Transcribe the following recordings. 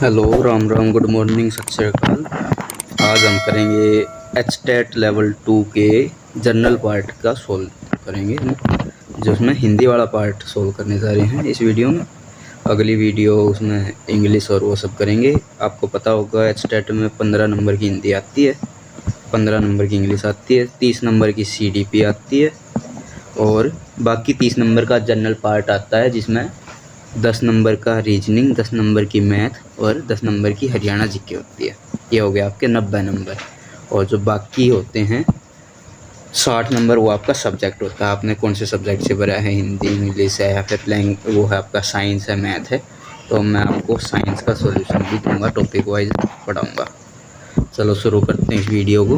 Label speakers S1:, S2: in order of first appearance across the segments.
S1: Hello, Ram Ram, good morning, सत श्री अकाल। आज हम करेंगे एचटेट लेवल 2 के जनरल पार्ट का सोल्व करेंगे हम, जो उसमें हिंदी वाला पार्ट सोल्व करने जा रहे हैं इस वीडियो में। अगली वीडियो उसमें इंग्लिश और वो सब करेंगे। आपको पता होगा एचटेट में 15 नंबर की हिंदी आती है, 15 नंबर की इंग्लिश आती है, 30 नंबर की CDP आती है और बाकी 30 नंबर का जनरल पार्ट आता है, जिसमें 10 नंबर का रीजनिंग, 10 नंबर की मैथ और 10 नंबर की हरियाणा जीके होती है। ये हो गया आपके 90 नंबर। और जो बाकी होते हैं 60 नंबर, वो आपका सब्जेक्ट होता है। आपने कौन से सब्जेक्ट से भरा है, हिंदी, इंग्लिश है या फिर वो है आपका साइंस है, मैथ है। तो मैं आपको साइंस का सॉल्यूशन भी दूंगा, टॉपिक वाइज पढ़ाऊँगा। चलो शुरू करते हैं इस वीडियो को।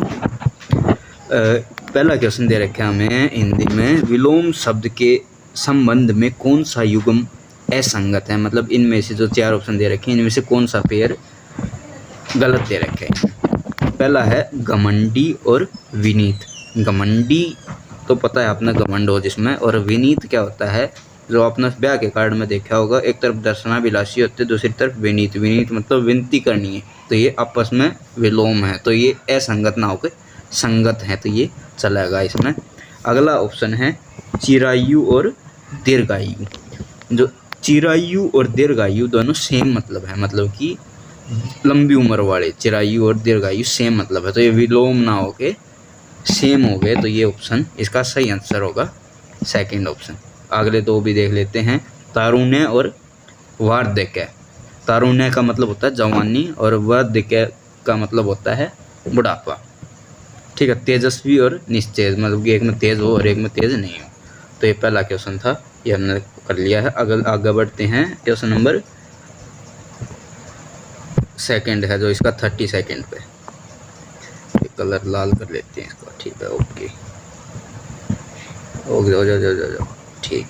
S1: पहला क्वेश्चन दे रखा है हमें हिंदी में, विलोम शब्द के संबंध में कौन सा युग्म असंगत है। मतलब इनमें से जो 4 ऑप्शन दे रखे हैं, इनमें से कौन सा पेयर गलत दे रखे हैं। पहला है घमंडी और विनीत। घमंडी तो पता है आपने, घमंड हो जिसमें, और विनीत क्या होता है, जो आपने ब्याह के कार्ड में देखा होगा, एक तरफ दर्शनाभिलाषी होते, दूसरी तरफ विनीत। विनीत मतलब विनती करनी है, तो ये आपस में विलोम है, तो ये असंगत ना होकर संगत है, तो ये चलेगा इसमें। अगला ऑप्शन है चिरायु और दीर्घायु। जो चिरायु और दीर्घायु दोनों सेम मतलब है, मतलब कि लंबी उम्र वाले। चिरायु और दीर्घायु सेम मतलब है, तो ये विलोम ना होके सेम हो गए, तो ये ऑप्शन इसका सही आंसर होगा सेकंड ऑप्शन। अगले दो भी देख लेते हैं, तारुण्य और वार्धक्य। तारुण्य का मतलब होता है जवानी और वार्धक्य का मतलब होता है बुढ़ापा। ठीक है, तेजस्वी और निस्तेज, मतलब कि एक में तेज हो और एक में तेज नहीं हो। तो ये पहला क्वेश्चन था, ये हमने कर लिया है। अगर आगे बढ़ते हैं, क्वेश्चन नंबर सेकंड है, जो इसका 30 सेकंड पे। कलर लाल कर लेते हैं इसका, ठीक है, ओके ओके, हो जाओ, ठीक।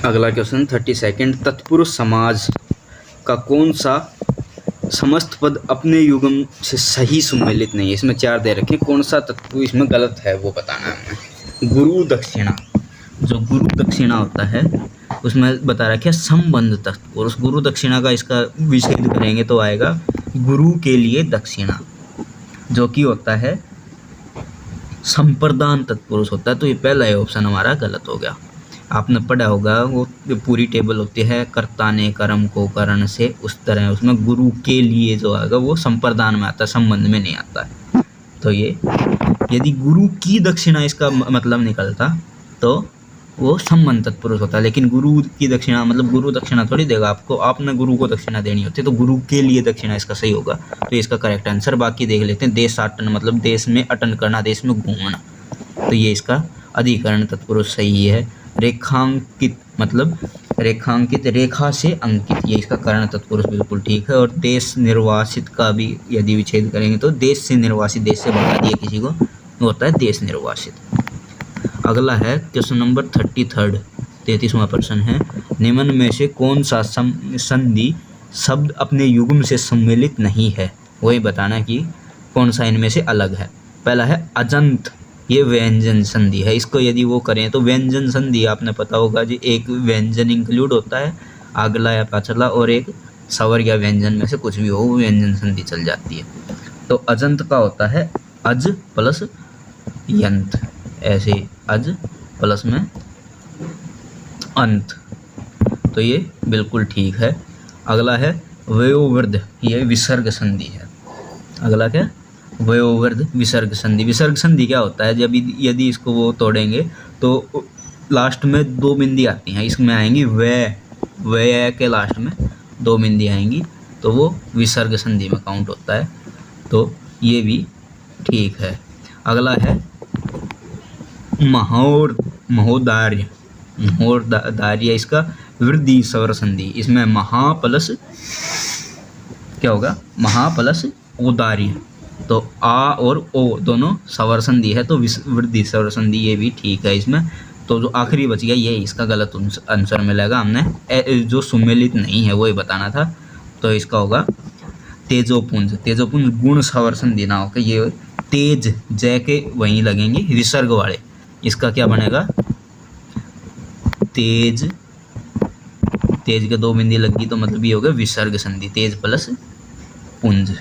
S1: अगला क्वेश्चन 30 सेकंड, तत्पुरुष समाज का कौन सा समस्त पद अपने युग्म से सही सुमेलित नहीं है। इसमें 4 दे रखे, कौन सा तत्व इसमें गलत है वो बताना है हमें। गुरु दक्षिणा, जो गुरु दक्षिणा होता है उसमें बता रखा है संबंध तत्पुरुष। गुरु दक्षिणा का इसका विच्छेद करेंगे तो आएगा गुरु के लिए दक्षिणा, जो कि होता है संप्रदान तत्पुरुष होता है। तो ये पहला ऑप्शन हमारा गलत हो गया। आपने पढ़ा होगा वो पूरी टेबल होती है, कर्ता ने कर्म को करण से, उस तरह उसमें गुरु के लिए जो आएगा वो संप्रदान में आता है, संबंध में नहीं आता है। तो ये यदि गुरु की दक्षिणा इसका मतलब निकलता तो वो संबंध तत्पुरुष होता है, लेकिन गुरु की दक्षिणा मतलब गुरु दक्षिणा थोड़ी देगा आपको, आपने गुरु को दक्षिणा देनी होती है, तो गुरु के लिए दक्षिणा इसका सही होगा। तो इसका करेक्ट आंसर। बाकी देख लेते हैं, देशाटन मतलब देश में अटन करना, देश में घूमना, तो ये इसका अधिकरण तत्पुरुष सही है। रेखांकित मतलब रेखांकित, रेखा से अंकित, ये इसका करण तत्पुरुष बिल्कुल ठीक है। और देश निर्वासित का भी यदि विच्छेद करेंगे तो देश से निर्वासित, देश से भगा दिया किसी को, वो होता है देश निर्वासित। अगला है क्वेश्चन नंबर 33, 33वां प्रश्न है, निम्न में से कौन सा संधि शब्द अपने युग्म से सम्मिलित नहीं है। वही बताना कि कौन सा इनमें से अलग है। पहला है अजंत, ये व्यंजन संधि है। इसको यदि वो करें तो व्यंजन संधि आपने पता होगा जी, एक व्यंजन इंक्लूड होता है, अगला या पाछला, और एक स्वर या व्यंजन में से कुछ भी हो, व्यंजन संधि चल जाती है। तो अजंत का होता है अज प्लस यंत, ऐसे अज प्लस में अंत, तो ये बिल्कुल ठीक है। अगला है वयोवृद्ध, ये विसर्ग संधि है। अगला क्या, वयोवृद्ध विसर्ग संधि। विसर्ग संधि क्या होता है, जब यदि इसको वो तोड़ेंगे तो लास्ट में 2 बिंदी आती हैं, इसमें आएंगी वे के लास्ट में 2 बिंदी आएंगी, तो वो विसर्ग संधि में काउंट होता है, तो ये भी ठीक है। अगला है महोदार्य, इसका वृद्धि स्वर संधि। इसमें महा प्लस क्या होगा, महा प्लस औदार्य, तो आ और ओ दोनों स्वर संधि है, तो वृद्धि स्वर संधि, ये भी ठीक है इसमें। तो जो आखिरी बच गया ये इसका गलत आंसर मिलेगा। हमने जो सुमेलित नहीं है वो ही बताना था, तो इसका होगा तेजोपुंज। तेजोपुंज गुण स्वर संधि ना होकर ये तेज, जय के वहीं लगेंगे विसर्ग वाले, इसका क्या बनेगा, तेज तेज के 2 बिंदी लगी तो मतलब ये हो गया विसर्ग संधि, तेज प्लस पुंज।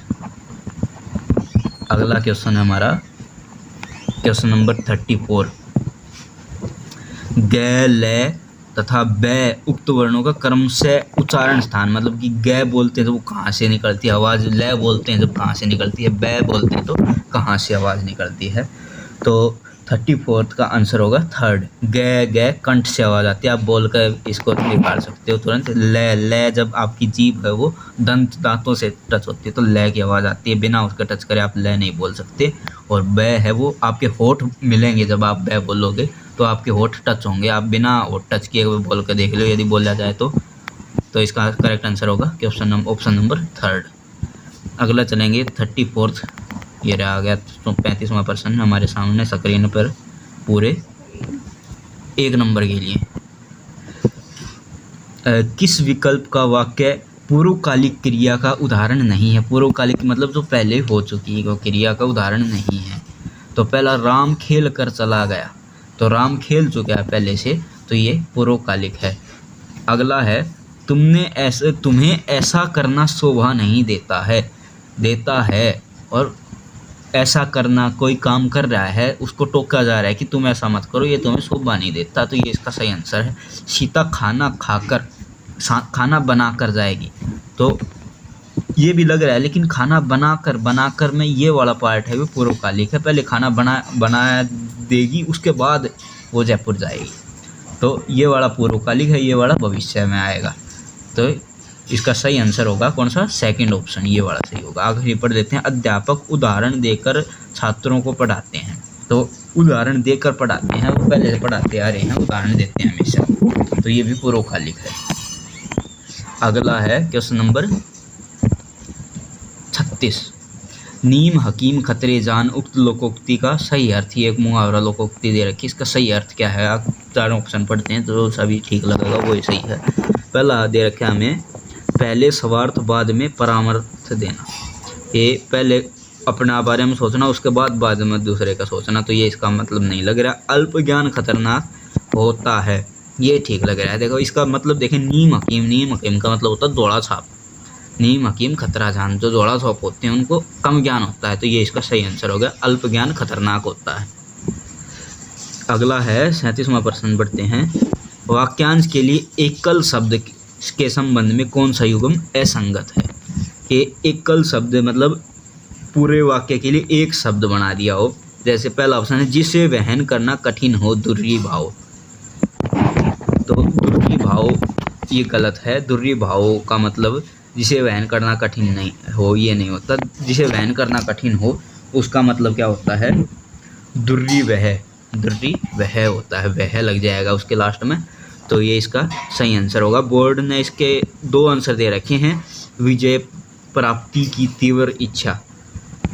S1: अगला क्वेश्चन है हमारा क्वेश्चन नंबर 34। ग, ल तथा ब उक्त वर्णों का क्रम से उच्चारण स्थान, मतलब कि ग बोलते हैं तो वो कहाँ से निकलती है आवाज़, ल बोलते हैं जब कहाँ से निकलती है, ब बोलते हैं तो कहाँ से आवाज़ निकलती है। तो 34 का आंसर होगा थर्ड, ग कंठ से आवाज़ आती है। आप बोलकर इसको निकाल सकते हो तुरंत। ल जब आपकी जीभ है वो दांतों से टच होती है तो ल की आवाज़ आती है, बिना उसका टच करे आप ल नहीं बोल सकते। और ब है वो आपके होठ मिलेंगे, जब आप ब बोलोगे तो आपके होठ टच होंगे, आप बिना होठ टच किए हुए बोल कर देख लो यदि बोला जाए तो इसका करेक्ट आंसर होगा ऑप्शन नंबर थर्ड। अगला चलेंगे 34th, ये रहा आ गया 35वां प्रश्न हमारे सामने स्क्रीन पर पूरे 1 नंबर के लिए। किस विकल्प का वाक्य पूर्वकालिक क्रिया का उदाहरण नहीं है? पूर्वकालिक मतलब जो पहले हो चुकी है वो क्रिया का उदाहरण नहीं है। तो पहला, राम खेल कर चला गया, तो राम खेल चुका है पहले से, तो ये पूर्वकालिक है। अगला है, तुम्हें ऐसा करना शोभा नहीं देता है और ऐसा करना, कोई काम कर रहा है उसको टोका जा रहा है कि तुम ऐसा मत करो, ये तुम्हें शोभा नहीं देता, तो ये इसका सही आंसर है। सीता खाना बना कर जाएगी, तो ये भी लग रहा है, लेकिन खाना बनाकर में ये वाला पार्ट है वो पूर्वकालिक है। पहले खाना बना देगी, उसके बाद वो जयपुर जाएगी, तो ये वाला पूर्वकालिक है, ये वाला भविष्य में आएगा। तो इसका सही आंसर होगा कौन सा? सेकंड ऑप्शन, ये वाला सही होगा। आखिरी पढ़ लेते हैं। अध्यापक उदाहरण देकर छात्रों को पढ़ाते हैं, तो उदाहरण देकर पढ़ाते हैं, वो पहले से पढ़ाते आ रहे हैं, उदाहरण देते हैं हमेशा, तो ये भी पूर्वकालिक है। अगला है क्वेश्चन नंबर 36। नीम हकीम खतरे जान उक्त लोकोक्ति का सही अर्थ, ये एक मुहावरा लोकोक्ति दे रखी, इसका सही अर्थ क्या है? आप चारों ऑप्शन पढ़ते हैं तो सभी ठीक लगेगा, वो ही सही है। पहला दे रखा है हमें, पहले स्वार्थ बाद में परामर्श देना, ये पहले अपना बारे में सोचना उसके बाद में दूसरे का सोचना, तो ये इसका मतलब नहीं लग रहा। अल्प ज्ञान खतरनाक होता है, ये ठीक लग रहा है। देखो इसका मतलब देखें, नीम हकीम का मतलब होता है दौड़ा छाप, नीम हकीम खतरा जान, जो दौड़ा छाप होते हैं उनको कम ज्ञान होता है, तो ये इसका सही आंसर हो गया, अल्प ज्ञान खतरनाक होता है। अगला है 37वां प्रश्न पढ़ते हैं। वाक्यांश के लिए एकल शब्द के संबंध में कौन सा युग्म असंगत है? कि एकल शब्द मतलब पूरे वाक्य के लिए एक शब्द बना दिया हो, जैसे पहला ऑप्शन है, जिसे वहन करना कठिन हो दुर्री भाव, तो दुर्री भाव ये गलत है। दुर्री भाव का मतलब जिसे वहन करना कठिन नहीं हो, ये नहीं होता। जिसे वहन करना कठिन हो उसका मतलब क्या होता है? दुर्री वह होता है, वह लग जाएगा उसके लास्ट में, तो ये इसका सही आंसर होगा। बोर्ड ने इसके 2 आंसर दे रखे हैं। विजय प्राप्ति की तीव्र इच्छा,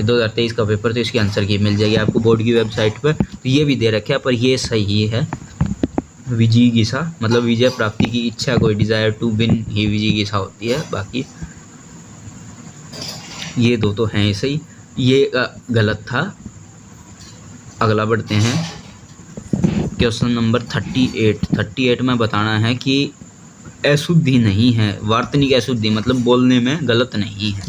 S1: 2023 का पेपर, तो इसके आंसर की मिल जाएगी आपको बोर्ड की वेबसाइट पर, तो ये भी दे रखे है, पर ये सही है। विजिगीषा मतलब विजय प्राप्ति की इच्छा, कोई डिजायर टू विन ही विजिगीषा होती है, बाकी ये 2 तो हैं सही, ये गलत था। अगला बढ़ते हैं क्वेश्चन नंबर 38 में बताना है कि अशुद्धि नहीं है, वार्तनिक अशुद्धि मतलब बोलने में गलत नहीं है।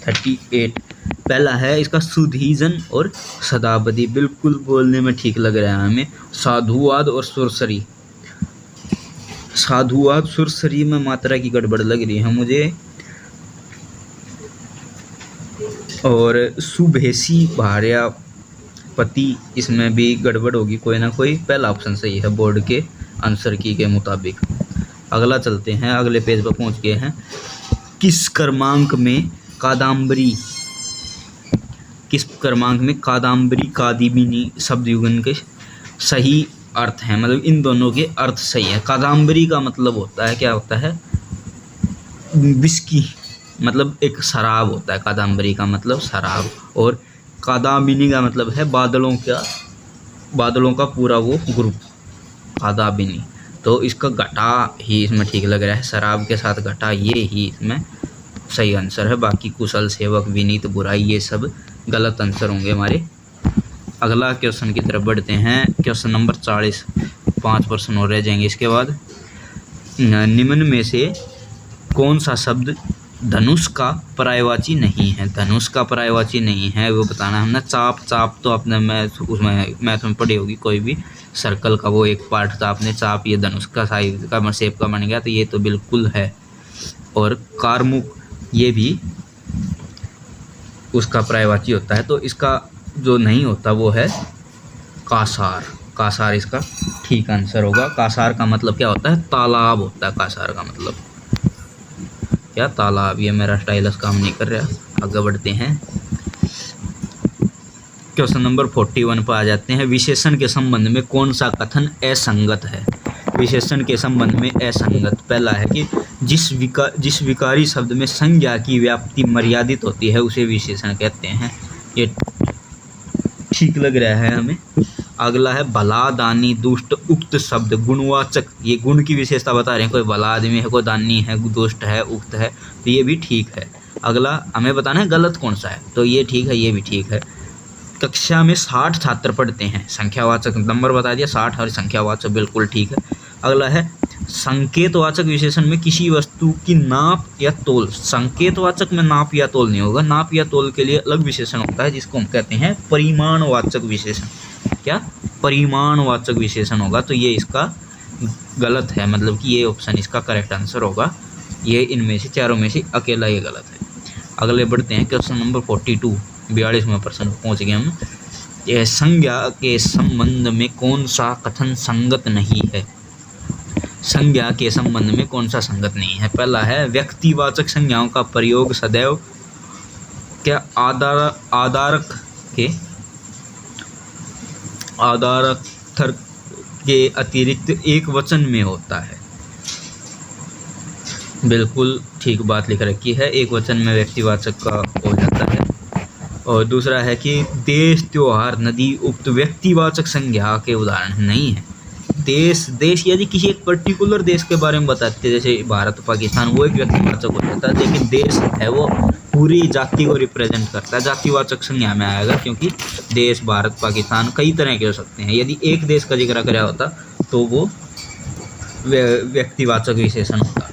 S1: 38 पहला है इसका सुधीजन और सदाबदी, बिल्कुल बोलने में ठीक लग रहा है हमें। साधुवाद और सुरसरी, साधुवाद सुरसरी में मात्रा की गड़बड़ लग रही है मुझे, और सुभेसी भार्या पति, इसमें भी गड़बड़ होगी कोई ना कोई। पहला ऑप्शन सही है बोर्ड के आंसर की के मुताबिक। अगला चलते हैं, अगले पेज पर पहुंच गए हैं। किस क्रमांक में कादम्बरी कादिबिनी शब्द युगन के सही अर्थ हैं, मतलब इन दोनों के अर्थ सही है। कादम्बरी का मतलब होता है, क्या होता है? विस्की, मतलब एक शराब होता है, कादम्बरी का मतलब शराब, और कादाबिनी का मतलब है बादलों का पूरा वो ग्रुप, कादाबिनी, तो इसका घटा ही इसमें ठीक लग रहा है, शराब के साथ घटा, ये ही इसमें सही आंसर है। बाकी कुशल, सेवक, विनीत, बुराई, ये सब गलत आंसर होंगे हमारे। अगला क्वेश्चन की तरफ बढ़ते हैं, क्वेश्चन नंबर 40, 5 प्रश्न और रह जाएंगे इसके बाद। निम्न में से कौन सा शब्द धनुष का पर्यायवाची नहीं है? धनुष का पर्यायवाची नहीं है वो बताना हमने। चाप, चाप तो आपने मैथ में पढ़ी होगी, कोई भी सर्कल का वो एक पार्ट था आपने, चाप ये धनुष का साइज का शेप का बन गया, तो ये तो बिल्कुल है। और कारमुक ये भी उसका पर्यायवाची होता है, तो इसका जो नहीं होता वो है कासार। कासार इसका ठीक आंसर होगा। कासार का मतलब क्या होता है? तालाब होता है कासार का मतलब। क्या? तालाब। ये मेरा स्टाइलस काम नहीं कर रहा, आगे बढ़ते हैं। क्वेश्चन नंबर 41 पर आ जाते हैं। विशेषण के संबंध में कौन सा कथन असंगत है? विशेषण के संबंध में असंगत, पहला है कि जिस विकारी शब्द में संज्ञा की व्याप्ति मर्यादित होती है उसे विशेषण कहते हैं। ये ठीक लग रहा है हमें। अगला है भला, दानी, दुष्ट, उक्त शब्द गुणवाचक। ये गुण की विशेषता बता रहे हैं, कोई भला आदमी है, कोई दानी है, दुष्ट है, उक्त है, तो ये भी ठीक है। अगला हमें बताना है गलत कौन सा है, तो ये ठीक है, ये भी ठीक है। कक्षा में 60 छात्र पढ़ते हैं, संख्यावाचक नंबर बता दिया 60 और संख्यावाचक बिल्कुल ठीक है। अगला है संकेतवाचक विशेषण में किसी वस्तु की नाप या तोल। संकेतवाचक में नाप या तोल नहीं होगा, नाप या तोल के लिए अलग विशेषण होता है जिसको हम कहते हैं परिमाणवाचक विशेषण। क्या? परिमाणवाचक विशेषण होगा, तो ये इसका गलत है, मतलब कि ये ऑप्शन इसका करेक्ट आंसर होगा। ये इनमें से चारों में से अकेला ये गलत है। अगले बढ़ते हैं क्वेश्चन नंबर 42, 42वें प्रश्न पहुँच गए हम। यह संज्ञा के संबंध में कौन सा कथन संगत नहीं है? संज्ञा के संबंध में कौन सा संगत नहीं है? पहला है व्यक्तिवाचक संज्ञाओं का प्रयोग सदैव क्या आदरार्थक के अतिरिक्त एक वचन में होता है। बिल्कुल ठीक बात लिख रखी है, एक वचन में व्यक्तिवाचक का हो जाता है। और दूसरा है कि देश, त्योहार, नदी उक्त व्यक्तिवाचक संज्ञा के उदाहरण नहीं है। देश यदि किसी एक पर्टिकुलर देश के बारे में बताते हैं, जैसे भारत, पाकिस्तान, वो एक व्यक्तिवाचक हो जाता है। लेकिन देश है वो पूरी जाति को रिप्रेजेंट करता है, जातिवाचक संज्ञा में आएगा, क्योंकि देश, भारत, पाकिस्तान कई तरह के हो सकते हैं। यदि एक देश का जिक्र करा होता तो वो व्यक्तिवाचक विशेषण होता।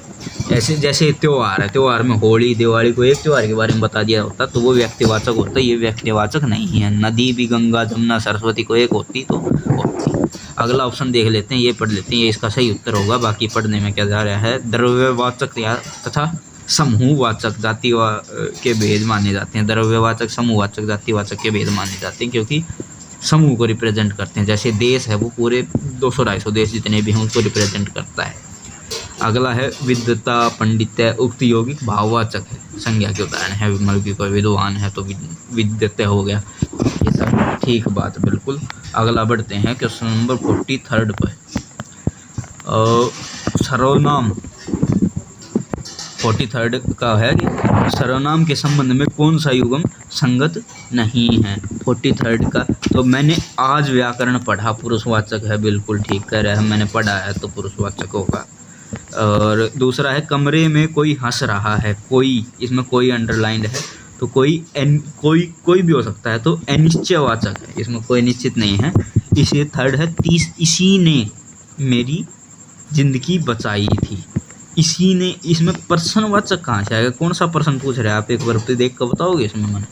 S1: जैसे त्योहार है, त्योहार में होली, दिवाली को एक त्योहार के बारे में बता दिया होता तो वो व्यक्तिवाचक होता, ये व्यक्तिवाचक नहीं है। नदी भी गंगा, जमुना, सरस्वती को एक होती तो होती। अगला ऑप्शन देख लेते हैं, ये पढ़ लेते हैं, ये इसका सही उत्तर होगा। बाकी पढ़ने में क्या जा रहा है? द्रव्यवाचक तथा समूहवाचक जाति के भेद माने जाते हैं। द्रव्यवाचक, समूहवाचक, जातिवाचक के भेद माने जाते हैं, क्योंकि समूह को रिप्रेजेंट करते हैं। जैसे देश है वो पूरे 200-250 देश जितने भी हैं उसको रिप्रेजेंट करता है। अगला है विद्वता, पंडित्य, उक्त यौगिक भाववाचक है, संज्ञा के उदाहरण है। मतलब कि कोई विद्वान है तो विद्वत्य हो गया, ये सब ठीक बात बिल्कुल। अगला बढ़ते हैं क्वेश्चन नंबर 43 पर। सर्वनाम 43 का है कि सर्वनाम के संबंध में कौन सा युग्म संगत नहीं है? 43 का तो मैंने आज व्याकरण पढ़ा, पुरुषवाचक है, बिल्कुल ठीक कह रहा है, मैंने पढ़ा है तो पुरुषवाचक होगा। और दूसरा है कमरे में कोई हंस रहा है, कोई, इसमें कोई अंडरलाइंड है तो कोई भी हो सकता है, तो अनिश्चयवाचक है, इसमें कोई निश्चित नहीं है। इसे थर्ड है इसी ने मेरी जिंदगी बचाई थी। इसी ने, इसमें पर्सनवाचक कहाँ से आएगा? कौन सा पर्सन पूछ रहे हैं आप? एक बार तो देख कर बताओगे इसमें मैंने,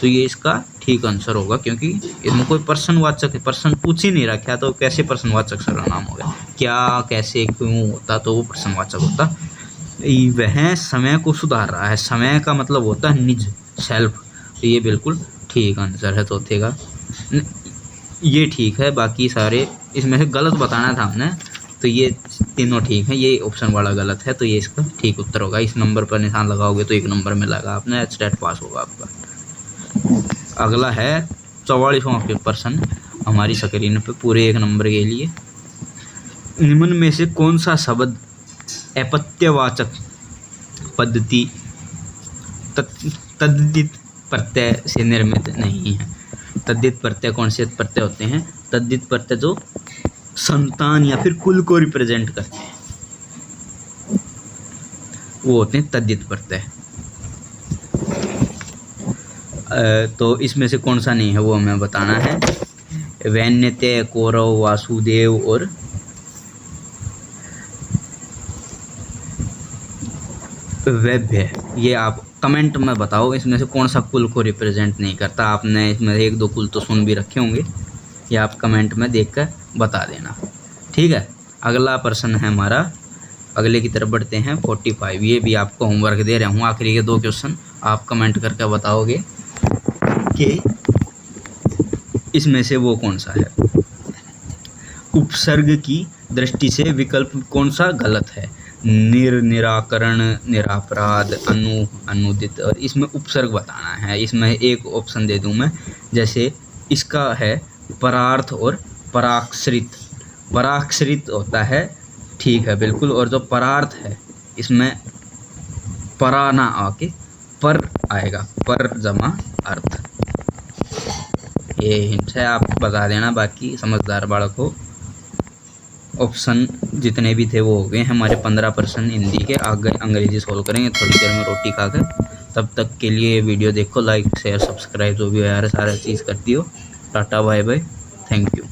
S1: तो ये इसका ठीक आंसर होगा, क्योंकि इसमें कोई पर्सनवाचक है, पर्सन पूछ ही नहीं रखा तो कैसे पर्सनवाचक सर्वनाम होगा? क्या, कैसे, क्यों होता तो वो पर्सनवाचक होता। वह समय को सुधार रहा है, समय का मतलब होता है निज, सेल्फ, तो ये बिल्कुल ठीक आंसर है चौथे का। ये ठीक है, बाकी सारे इसमें से गलत बताना था हमने, तो ये तीनों ठीक है, ये ऑप्शन वाला गलत है, तो ये इसका ठीक उत्तर होगा। इस नंबर पर निशान लगाओगे तो 1 नंबर में लगा आपने, स्टेट पास होगा आपका। अगला है 44वां प्रश्न हमारी स्क्रीन पे पूरे 1 नंबर के लिए। निम्न में से कौन सा शब्द अपत्यवाचक पद्धति तद्धित प्रत्यय से निर्मित नहीं है? तद्धित प्रत्यय कौन से प्रत्यय होते हैं? तद्धित प्रत्यय जो संतान या फिर कुल को रिप्रेजेंट करते हैं वो होते हैं तद्धित प्रत्यय। तो इसमें से कौन सा नहीं है वो हमें बताना है। वैन्यते, कौरव, वासुदेव और वैभ्य, ये आप कमेंट में बताओ इसमें से कौन सा कुल को रिप्रेजेंट नहीं करता। आपने इसमें 1-2 कुल तो सुन भी रखे होंगे, ये आप कमेंट में देख कर बता देना, ठीक है। अगला प्रश्न है हमारा, अगले की तरफ बढ़ते हैं 45। ये भी आपको होमवर्क दे रहा हूँ, आखिरी के 2 क्वेश्चन आप कमेंट करके बताओगे कि इसमें से वो कौन सा है। उपसर्ग की दृष्टि से विकल्प कौन सा गलत है। निराकरण, निरापराध, अनुदित, और इसमें उपसर्ग बताना है। इसमें एक ऑप्शन दे दूं मैं, जैसे इसका है परार्थ और पराश्रित। पराश्रित होता है, ठीक है बिल्कुल, और जो परार्थ है इसमें परा ना आके पर आएगा, पर जमा अर्थ। ये हिंट है, आप बता देना। बाकी समझदार बालक को ऑप्शन जितने भी थे वो हो गए हैं हमारे 15% हिंदी के। आगे अंग्रेजी सोल्व करेंगे थोड़ी देर में रोटी खाकर। तब तक के लिए वीडियो देखो, लाइक शेयर सब्सक्राइब जो भी है यार सारा चीज़ कर दियो। Tata bye bye, thank you.